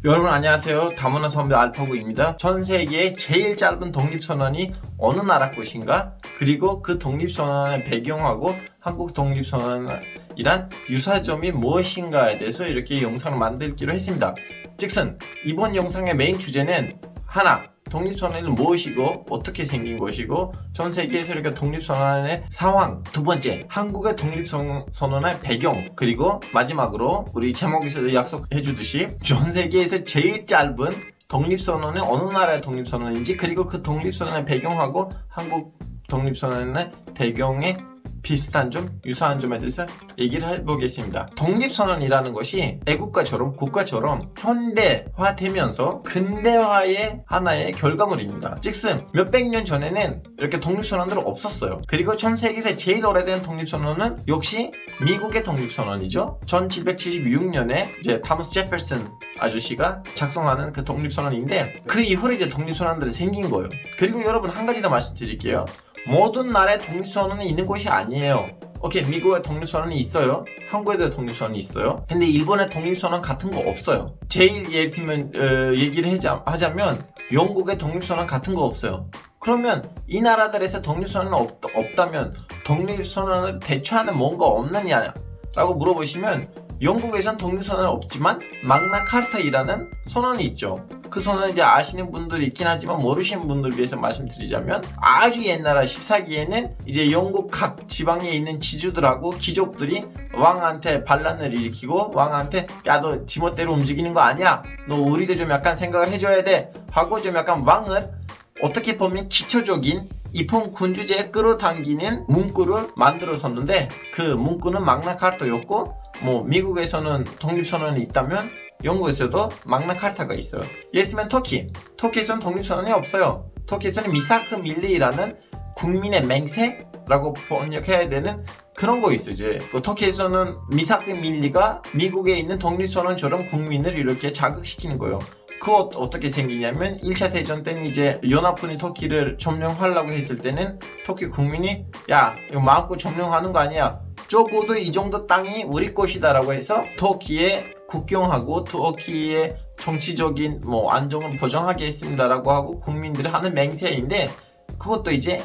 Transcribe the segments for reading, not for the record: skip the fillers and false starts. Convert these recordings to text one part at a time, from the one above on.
여러분 안녕하세요. 다문화 선배 알파고입니다. 전 세계의 제일 짧은 독립선언이 어느 나라 것인가? 그리고 그 독립선언의 배경하고 한국 독립선언이란 유사점이 무엇인가에 대해서 이렇게 영상을 만들기로 했습니다. 즉슨 이번 영상의 메인 주제는 하나, 독립선언은 무엇이고 어떻게 생긴 것이고 전 세계에서 이렇게 독립선언의 상황, 두 번째 한국의 독립선언의 배경, 그리고 마지막으로 우리 제목에서도 약속해 주듯이 전 세계에서 제일 짧은 독립선언은 어느 나라의 독립선언인지, 그리고 그 독립선언의 배경하고 한국 독립선언의 배경에 비슷한 점, 유사한 점에 대해서 얘기를 해보겠습니다. 독립선언이라는 것이 애국가처럼 국가처럼 현대화되면서 근대화의 하나의 결과물입니다. 즉슨 몇백 년 전에는 이렇게 독립선언들은 없었어요. 그리고 전 세계에서 제일 오래된 독립선언은 역시 미국의 독립선언이죠. 1776년에 이제 타머스 제퍼슨 아저씨가 작성하는 그 독립선언인데, 그 이후로 이제 독립선언들이 생긴 거예요. 그리고 여러분 한 가지 더 말씀드릴게요. 모든 나라의 독립선언이 있는 것이 아니에요. 오케이, 미국의 독립선언이 있어요. 한국에도 독립선언이 있어요. 근데 일본의 독립선언 같은 거 없어요. 제일 예를 들면 얘기를 하자면 영국의 독립선언 같은 거 없어요. 그러면 이 나라들에서 독립선언이 없다면 독립선언을 대처하는 뭔가 없느냐 라고 물어보시면, 영국에선 독립선언은 없지만 magna-carta이라는 선언이 있죠. 그 선언은 이제 아시는 분들이 있긴 하지만 모르시는 분들을 위해서 말씀드리자면, 아주 옛날 14기에는 이제 영국 각 지방에 있는 지주들하고 귀족들이 왕한테 반란을 일으키고 왕한테 야, 너 지멋대로 움직이는 거 아니야, 너 우리도 좀 약간 생각을 해줘야 돼 하고 좀 약간 왕을 어떻게 보면 기초적인 입헌 군주제에 끌어당기는 문구를 만들었었는데, 그 문구는 magna-carta였고, 뭐 미국에서는 독립선언이 있다면 영국에서도 magna-carta가 있어요. 예를 들면 터키에서는 독립선언이 없어요. 터키에서는 미사크 밀리라는 국민의 맹세라고 번역해야 되는 그런 거 있어요. 이제 터키에서는 미사크 밀리가 미국에 있는 독립선언처럼 국민을 이렇게 자극시키는 거예요. 그거 어떻게 생기냐면 1차 대전 때는 이제 연합군이 터키를 점령하려고 했을 때는 터키 국민이 야, 이거 마음껏 점령하는 거 아니야, 적어도 이 정도 땅이 우리 것이다 라고 해서 터키의 국경하고 터키의 정치적인 안정을 보장하겠습니다 라고 하고 국민들이 하는 맹세인데, 그것도 이제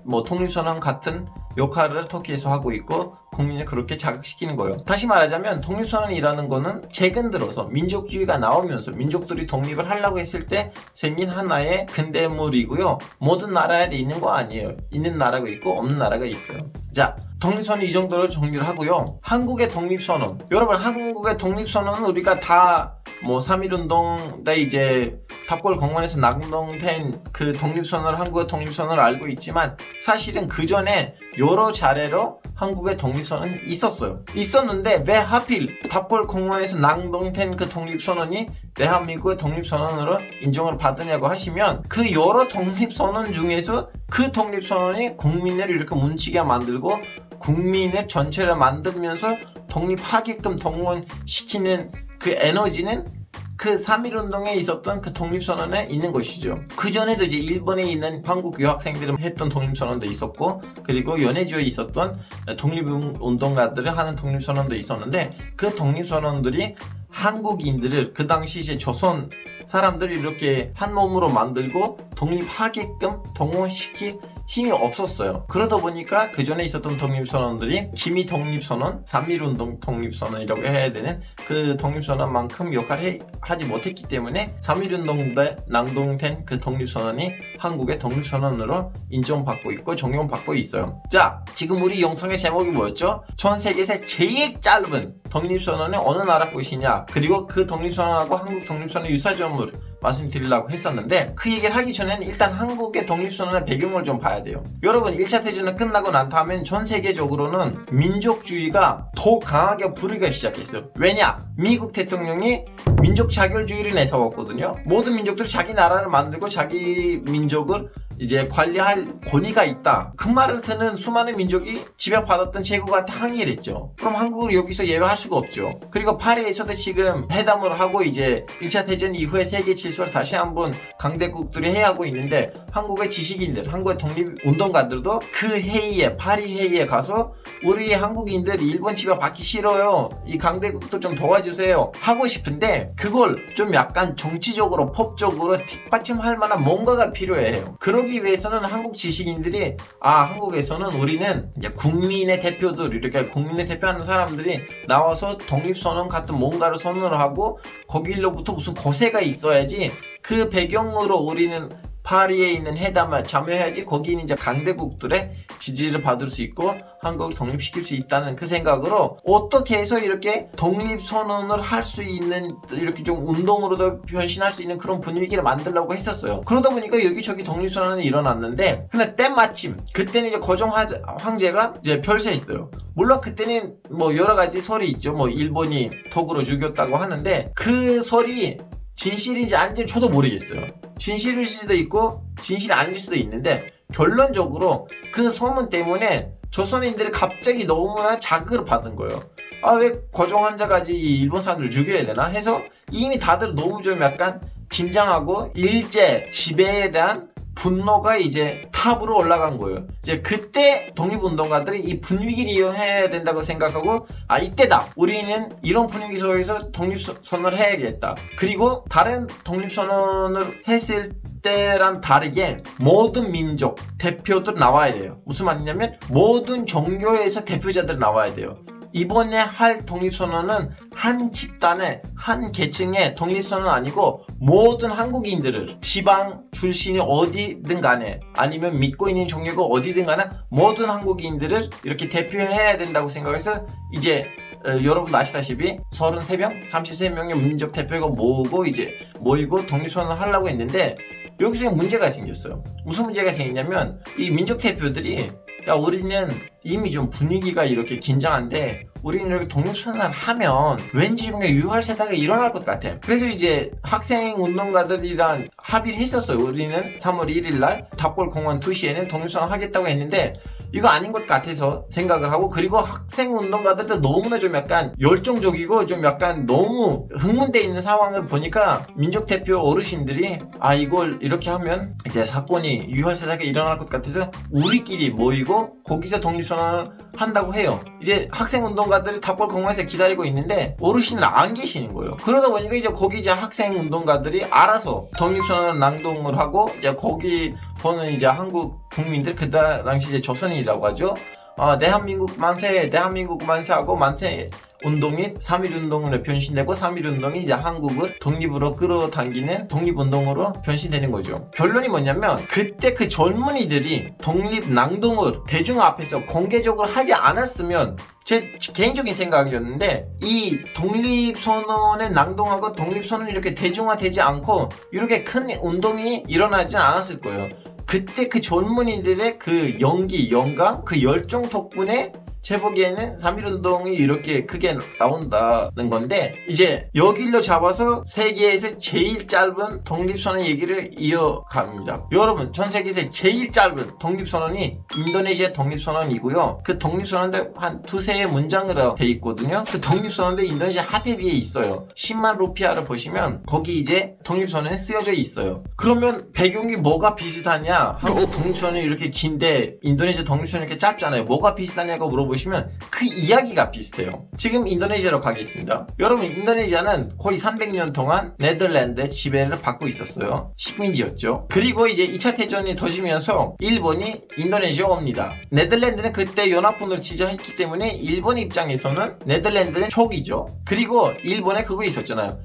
독립선언 같은 역할을 터키에서 하고 있고 국민을 그렇게 자극시키는 거예요. 다시 말하자면 독립선언이라는 거는 최근 들어서 민족주의가 나오면서 민족들이 독립을 하려고 했을 때 생긴 하나의 근대물이고요. 모든 나라에 있는 거 아니에요. 있는 나라가 있고 없는 나라가 있어요. 자, 독립선언 이 정도로 정리를 하고요. 한국의 독립선언, 여러분 한국의 독립선언은 우리가 다 3.1운동 때 이제 탑골공원에서 낙동된 그 독립선언을, 한국의 독립선언을 알고 있지만, 사실은 그 전에 여러 차례로 한국의 독립선언이 있었는데 왜 하필 탑골공원에서 낙동된 그 독립선언이 대한민국의 독립선언으로 인정을 받으냐고 하시면, 그 여러 독립선언 중에서 그 독립선언이 국민을 이렇게 뭉치게 만들고 국민을 전체를 만들면서 독립하게끔 동원시키는 그 에너지는 그 3.1운동에 있었던 그 독립선언에 있는 것이죠. 그 전에도 이제 일본에 있는 한국 유학생들이 했던 독립선언도 있었고, 그리고 연해주에 있었던 독립운동가들이 하는 독립선언도 있었는데, 그 독립선언들이 한국인들을 그 당시 이제 조선 사람들이 이렇게 한 몸으로 만들고 독립하게끔 동원시킬 힘이 없었어요. 그러다 보니까 그 전에 있었던 독립선언들이 기미 독립선언, 3.1운동 독립선언이라고 해야 되는 그 독립선언만큼 역할을 하지 못했기 때문에 3.1운동 때 낭동된 그 독립선언이 한국의 독립선언으로 인정받고 있고 적용받고 있어요. 자, 지금 우리 영상의 제목이 뭐였죠? 전 세계에서 제일 짧은 독립선언은 어느 나라 것이냐, 그리고 그 독립선언하고 한국 독립선언의 유사점을 말씀드리려고 했었는데, 그 얘기를 하기 전에는 일단 한국의 독립선언의 배경을 좀 봐야 돼요. 여러분 1차 대전이 끝나고 난 다음엔 전 세계적으로는 민족주의가 더 강하게 부르기 시작했어요. 왜냐? 미국 대통령이 민족 자결주의를 내세웠거든요. 모든 민족들이 자기 나라를 만들고 자기 민족을 이제 관리할 권위가 있다. 그 말을 듣는 수많은 민족이 지배받았던 제국한테 항의를 했죠. 그럼 한국을 여기서 예외할 수가 없죠. 그리고 파리에서도 지금 회담을 하고 이제 1차 대전 이후에 세계 질서를 다시 한번 강대국들이 회의하고 있는데 한국의 지식인들, 한국의 독립운동가들도 그 회의에, 파리 회의에 가서 우리 한국인들 일본 지배받기 싫어요. 이 강대국도 좀 도와주세요. 하고 싶은데 그걸 좀 약간 정치적으로, 법적으로 뒷받침할 만한 뭔가가 필요해요. 그러기 위해서는 한국 지식인들이 한국에서는 우리는 이제 국민의 대표들, 이렇게 국민의 대표하는 사람들이 나와서 독립선언 같은 뭔가를 선언을 하고 거기로부터 무슨 거세가 있어야지 그 배경으로 우리는 파리에 있는 회담에 참여해야지 거기 있는 이제 강대국들의 지지를 받을 수 있고 한국을 독립시킬 수 있다는 그 생각으로 어떻게 해서 이렇게 독립선언을 할 수 있는, 이렇게 좀 운동으로도 변신할 수 있는 그런 분위기를 만들려고 했었어요. 그러다 보니까 여기저기 독립선언이 일어났는데, 근데 때마침 그때는 이제 거종 황제가 이제 별세했어요. 물론 그때는 뭐 여러 가지 설이 있죠. 뭐 일본이 독으로 죽였다고 하는데 그 설이 진실인지 아닌지 저도 모르겠어요. 진실일 수도 있고 진실이 아닐 수도 있는데 결론적으로 그 소문 때문에 조선인들이 갑자기 너무나 자극을 받은 거예요. 왜 거종 황제까지 이 일본 사람들을 죽여야 되나 해서 이미 다들 너무 좀 약간 긴장하고 일제 지배에 대한 분노가 이제 탑으로 올라간 거예요. 이제 그때 독립운동가들이 이 분위기를 이용해야 된다고 생각하고 이때다. 우리는 이런 분위기 속에서 독립선언을 해야겠다. 그리고 다른 독립선언을 했을 때랑 다르게 모든 민족 대표들 나와야 돼요. 무슨 말이냐면 모든 종교에서 대표자들 나와야 돼요. 이번에 할 독립선언은 한 집단의, 한 계층의 독립선언은 아니고 모든 한국인들을, 지방 출신이 어디든 간에 아니면 믿고 있는 종교가 어디든 간에 모든 한국인들을 이렇게 대표해야 된다고 생각해서 이제 여러분 아시다시피 33명, 33명의 민족 대표가 모이고 독립선언을 하려고 했는데 여기서 문제가 생겼어요. 무슨 문제가 생기냐면 이 민족 대표들이 우리는 이미 좀 분위기가 이렇게 긴장한데 우리는 이렇게 독립선언을 하면 왠지 좀 유혈 세대가 일어날 것 같아. 그래서 이제 학생 운동가들이랑 합의를 했었어요. 우리는 3월 1일 날 탑골공원 2시에는 독립선언 하겠다고 했는데 이거 아닌 것 같아서 생각을 하고, 그리고 학생 운동가들도 너무나 좀 약간 열정적이고 좀 약간 너무 흥분되어 있는 상황을 보니까 민족 대표 어르신들이 이걸 이렇게 하면 이제 사건이 유혈사태가 일어날 것 같아서 우리끼리 모이고 거기서 독립선언을 한다고 해요. 이제 학생 운동가들이 탑골공원에서 기다리고 있는데 어르신은 안 계시는 거예요. 그러다 보니까 이제 거기 이제 학생 운동가들이 알아서 독립선언 낭독을 하고 이제 거기 보는 이제 한국 국민들, 그 당시 이제 조선인이라고 하죠. 대한민국 만세, 대한민국 만세하고 만세 운동이 3.1운동으로 변신되고 3.1운동이 이제 한국을 독립으로 끌어당기는 독립운동으로 변신되는 거죠. 결론이 뭐냐면 그때 그 젊은이들이 독립 낭동을 대중 앞에서 공개적으로 하지 않았으면, 제 개인적인 생각이었는데 이 독립선언의 낭동하고 독립선언이 이렇게 대중화되지 않고 이렇게 큰 운동이 일어나지 않았을 거예요. 그때 그 젊은이들의 그 연기, 영감, 그 열정 덕분에 제 보기에는 3.1운동이 이렇게 크게 나온다는 건데, 이제 여기로 잡아서 세계에서 제일 짧은 독립선언 얘기를 이어갑니다. 여러분, 전 세계에서 제일 짧은 독립선언이 인도네시아 독립선언이고요. 그 독립선언도 한 두세 문장으로 돼 있거든요. 그 독립선언도 인도네시아 화폐 위에 있어요. 10만 루피아를 보시면 거기 이제 독립선언이 쓰여져 있어요. 그러면 배경이 뭐가 비슷하냐? 한국 독립선언이 이렇게 긴데 인도네시아 독립선언이 이렇게 짧잖아요. 뭐가 비슷하냐고 물어보시면 그 이야기가 비슷해요. 지금 인도네시아로 가겠습니다. 여러분, 인도네시아는 거의 300년 동안 네덜란드의 지배를 받고 있었어요. 식민지였죠. 그리고 이제 2차 대전이 터지면서 일본이 인도네시아에 옵니다. 네덜란드는 그때 연합군을 지지했기 때문에 일본 입장에서는 네덜란드는 촉이죠. 그리고 일본에 그거 있었잖아요.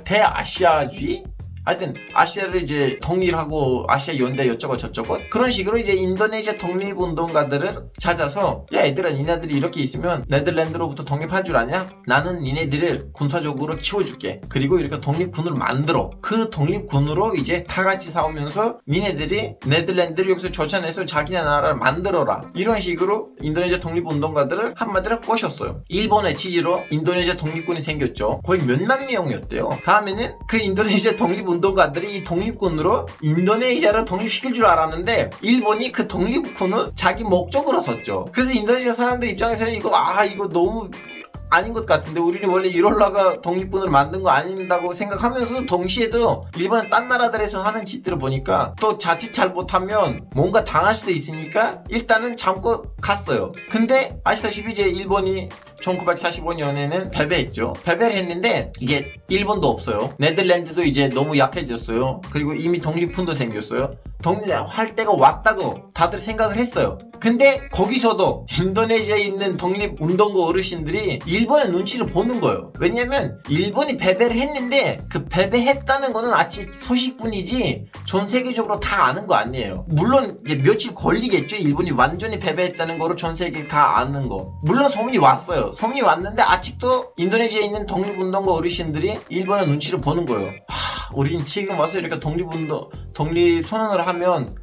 대아시아주의? 하여튼 아시아를 이제 통일하고 아시아 연대 어쩌고 저쩌고 그런 식으로 이제 인도네시아 독립운동가들을 찾아서, 야 얘들아, 니네들이 이렇게 있으면 네덜란드로부터 독립할 줄 아냐? 나는 니네들을 군사적으로 키워줄게. 그리고 이렇게 독립군을 만들어. 그 독립군으로 이제 다 같이 싸우면서 니네들이 네덜란드를 여기서 쫓아내서 자기네 나라를 만들어라. 이런 식으로 인도네시아 독립운동가들을 한마디로 꼬셨어요. 일본의 지지로 인도네시아 독립군이 생겼죠. 거의 몇만 명이었대요. 다음에는 그 인도네시아 독립운동가들이 독립운동가들이 이 독립군으로 인도네시아를 독립시킬 줄 알았는데 일본이 그 독립군을 자기 목적으로 썼죠. 그래서 인도네시아 사람들 입장에서는 이거 너무 아닌 것 같은데 우리는 원래 이럴라가 독립군을 만든 거 아닌다고 생각하면서도 동시에도 일본은 딴 나라들에서 하는 짓들을 보니까 또 자칫 잘못하면 뭔가 당할 수도 있으니까 일단은 참고 갔어요. 근데 아시다시피 이제 일본이 1945년에는 패배했죠. 패배를 했는데 이제 일본도 없어요. 네덜란드도 이제 너무 약해졌어요. 그리고 이미 독립군도 생겼어요. 독립할 때가 왔다고 다들 생각을 했어요. 근데 거기서도 인도네시아에 있는 독립운동가 어르신들이 일본의 눈치를 보는 거예요. 왜냐면 일본이 패배를 했는데 그 패배했다는 거는 아직 소식뿐이지 전 세계적으로 다 아는 거 아니에요. 물론 이제 며칠 걸리겠죠. 일본이 완전히 패배했다는 거로 전 세계 다 아는 거. 물론 소문이 왔어요. 소문이 왔는데 아직도 인도네시아에 있는 독립운동가 어르신들이 일본의 눈치를 보는 거예요. 우린 지금 와서 이렇게 독립선언을 하면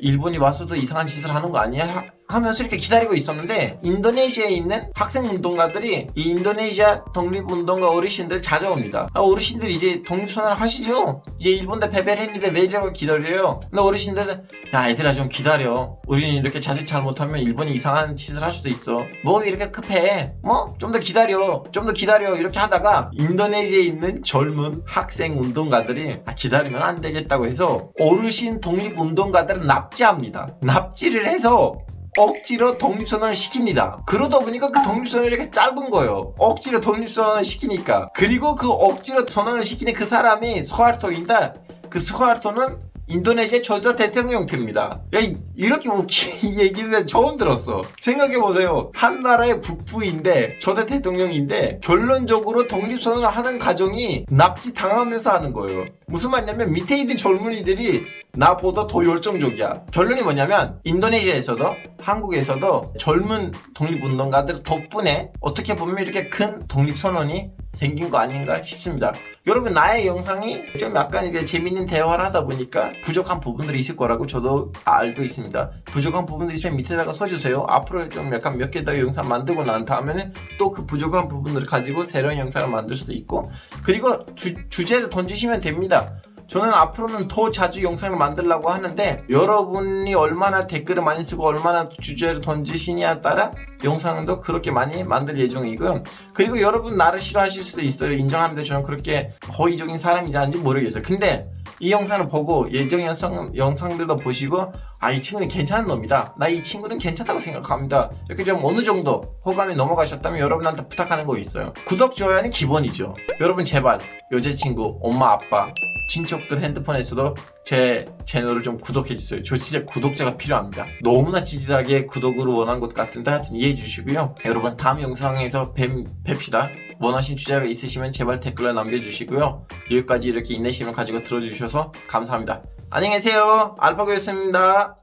일본이 와서도 이상한 짓을 하는 거 아니야? 하면서 이렇게 기다리고 있었는데 인도네시아에 있는 학생운동가들이 이 인도네시아 독립운동가 어르신들 찾아옵니다. 어르신들 이제 독립선언을 하시죠? 이제 일본도 패배를 했는데 왜 이러고 기다려요? 근데 어르신들은 야 얘들아 좀 기다려. 우리는 이렇게 자칫 잘못하면 일본이 이상한 짓을 할 수도 있어. 뭐 이렇게 급해? 뭐? 좀 더 기다려. 좀 더 기다려. 이렇게 하다가 인도네시아에 있는 젊은 학생운동가들이 기다리면 안 되겠다고 해서 어르신 독립운동가들을 납치합니다. 납치를 해서 억지로 독립선언을 시킵니다. 그러다 보니까 그 독립선언이 이렇게 짧은 거예요. 억지로 독립선언을 시키니까. 그리고 그 억지로 선언을 시키는 그 사람이 수하르토인데 그 수하르토는 인도네시아 초대 대통령입니다. 야, 이렇게 웃긴 얘기는 처음 들었어. 생각해보세요. 한 나라의 국부인데 초대 대통령인데 결론적으로 독립선언을 하는 과정이 납치당하면서 하는 거예요. 무슨 말이냐면 밑에 있는 젊은이들이 나보다 더 열정적이야. 결론이 뭐냐면 인도네시아에서도 한국에서도 젊은 독립운동가들 덕분에 어떻게 보면 이렇게 큰 독립선언이 생긴 거 아닌가 싶습니다. 여러분 나의 영상이 좀 약간 이제 재밌는 대화를 하다 보니까 부족한 부분들이 있을 거라고 저도 알고 있습니다. 부족한 부분들이 있으면 밑에다가 써주세요. 앞으로 좀 약간 몇 개 더 영상 만들고 난 다음에는 또 그 부족한 부분들을 가지고 새로운 영상을 만들 수도 있고 그리고 주제를 던지시면 됩니다. 저는 앞으로는 더 자주 영상을 만들려고 하는데 여러분이 얼마나 댓글을 많이 쓰고 얼마나 주제를 던지시냐에 따라 영상도 그렇게 많이 만들 예정이고요. 그리고 여러분 나를 싫어하실 수도 있어요. 인정하는데 저는 그렇게 허위적인 사람인지 아닌지 모르겠어요. 근데 이 영상을 보고 예정 영상들도 보시고 이 친구는 괜찮은 놈이다. 나 이 친구는 괜찮다고 생각합니다. 이렇게 좀 어느 정도 호감이 넘어가셨다면 여러분한테 부탁하는 거 있어요. 구독, 좋아요는 기본이죠. 여러분 제발 여자친구, 엄마, 아빠, 친척들 핸드폰에서도 제 채널을 좀 구독해주세요. 저 진짜 구독자가 필요합니다. 너무나 찌질하게 구독을 원한 것 같은데 하여튼 이해해 주시고요. 여러분 다음 영상에서 뵙시다. 원하신 주제가 있으시면 제발 댓글로 남겨주시고요. 여기까지 이렇게 인내심을 가지고 들어주셔서 감사합니다. 안녕히 계세요. 알파고였습니다.